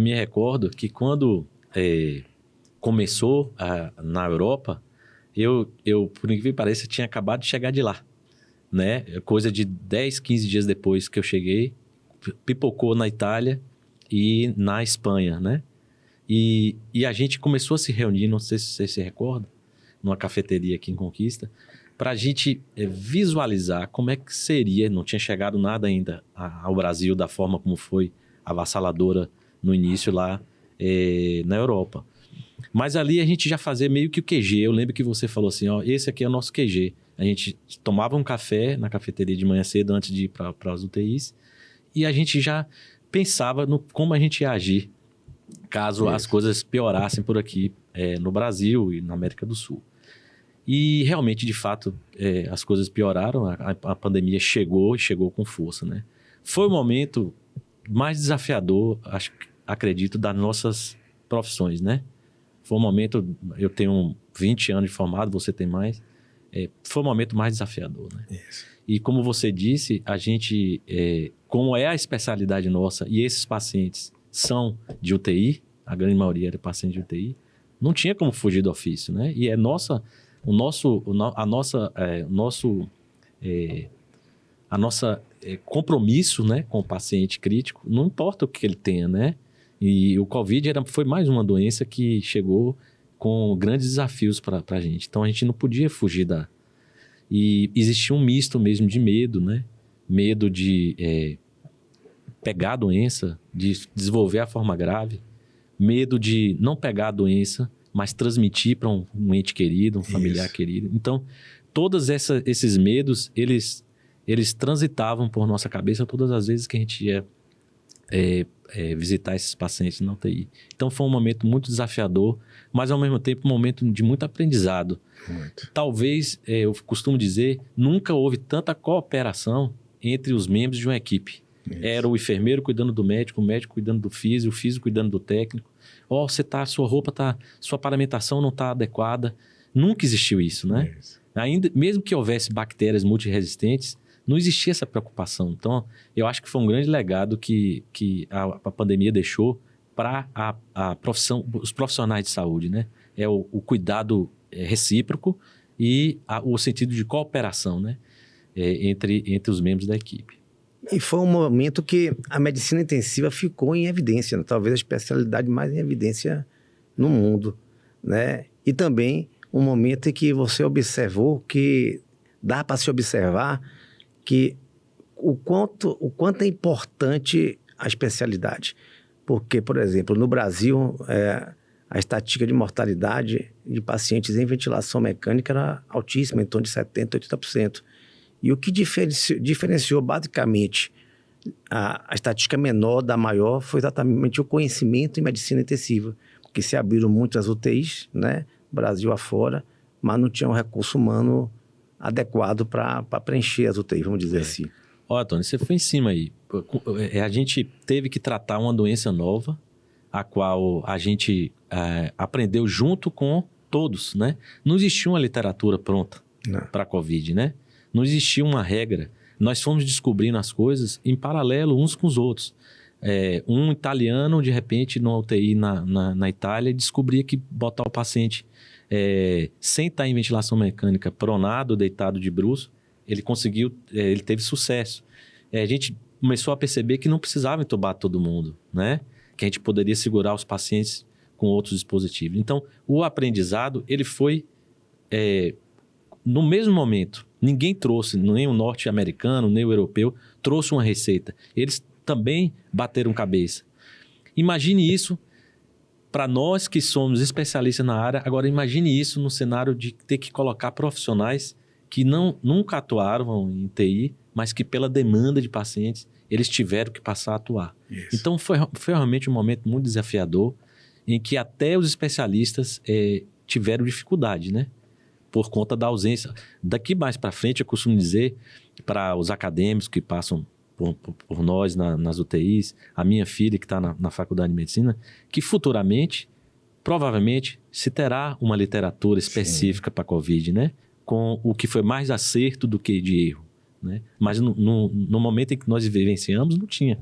me recordo que quando começou na Europa, eu, por incrível que pareça, tinha acabado de chegar de lá, né? Coisa de 10, 15 dias depois que eu cheguei, pipocou na Itália e na Espanha, né? E a gente começou a se reunir, não sei se você se recorda, numa cafeteria aqui em Conquista, para a gente visualizar como é que seria, não tinha chegado nada ainda ao Brasil da forma como foi avassaladora no início lá na Europa. Mas ali a gente já fazia meio que o QG. Eu lembro que você falou assim, ó, esse aqui é o nosso QG. A gente tomava um café na cafeteria de manhã cedo antes de ir para as UTIs e a gente já pensava no como a gente ia agir caso as coisas piorassem por aqui no Brasil e na América do Sul. E realmente, de fato, as coisas pioraram, a pandemia chegou com força, né? Foi o momento mais desafiador, acredito, das nossas profissões, né? Foi um momento, eu tenho 20 anos de formado, você tem mais, foi o momento mais desafiador, né? Isso. E como você disse, a gente, como é a especialidade nossa, e esses pacientes são de UTI, a grande maioria era paciente de UTI, não tinha como fugir do ofício, né? E o nosso compromisso, né, com o paciente crítico, não importa o que ele tenha, né? E o Covid foi mais uma doença que chegou com grandes desafios para a gente. Então, a gente não podia fugir E existia um misto mesmo de medo, né? Medo de pegar a doença, de desenvolver a forma grave, medo de não pegar a doença, mas transmitir para um ente querido, um familiar querido. Então, todos esses medos, eles transitavam por nossa cabeça todas as vezes que a gente ia visitar esses pacientes na UTI. Então, foi um momento muito desafiador, mas, ao mesmo tempo, um momento de muito aprendizado. Muito. Talvez, eu costumo dizer, nunca houve tanta cooperação entre os membros de uma equipe. Isso. Era o enfermeiro cuidando do médico, o médico cuidando do físico, o físico cuidando do técnico. Sua roupa sua paramentação não está adequada. Nunca existiu isso, né? Isso. Ainda, mesmo que houvesse bactérias multiresistentes, não existia essa preocupação. Então, eu acho que foi um grande legado que a pandemia deixou para a profissão, os profissionais de saúde, né? O cuidado recíproco e o sentido de cooperação, né? Entre os membros da equipe. E foi um momento que a medicina intensiva ficou em evidência, né? Talvez a especialidade mais em evidência no mundo, né? E também um momento em que você observou que dá para se observar que o quanto é importante a especialidade. Porque, por exemplo, no Brasil, a estatística de mortalidade de pacientes em ventilação mecânica era altíssima, em torno de 70%, 80%. E o que diferenciou basicamente a estatística menor da maior foi exatamente o conhecimento em medicina intensiva, porque se abriram muitas UTIs, né, Brasil afora, mas não tinha um recurso humano adequado para preencher as UTIs, vamos dizer assim. Ó, Tony, você foi em cima aí. A gente teve que tratar uma doença nova, a qual a gente aprendeu junto com todos, né? Não existia uma literatura pronta para a Covid, né? Não existia uma regra. Nós fomos descobrindo as coisas em paralelo uns com os outros. Um italiano, de repente, numa UTI na Itália, descobria que botar o paciente sem estar em ventilação mecânica, pronado, deitado de bruços, ele teve sucesso. A gente começou a perceber que não precisava entubar todo mundo, né? Que a gente poderia segurar os pacientes com outros dispositivos. Então, o aprendizado, ele foi no mesmo momento. Ninguém trouxe, nem o norte-americano, nem o europeu, trouxe uma receita. Eles também bateram cabeça. Imagine isso para nós que somos especialistas na área. Agora, imagine isso no cenário de ter que colocar profissionais que nunca atuaram em TI, mas que pela demanda de pacientes, eles tiveram que passar a atuar. Isso. Então, foi realmente um momento muito desafiador, em que até os especialistas tiveram dificuldade, né? Por conta da ausência. Daqui mais para frente, eu costumo dizer para os acadêmicos que passam por nós nas UTIs, a minha filha que está na Faculdade de Medicina, que futuramente, provavelmente, se terá uma literatura específica para a Covid, né? Com o que foi mais acerto do que de erro, né? Mas no momento em que nós vivenciamos, não tinha.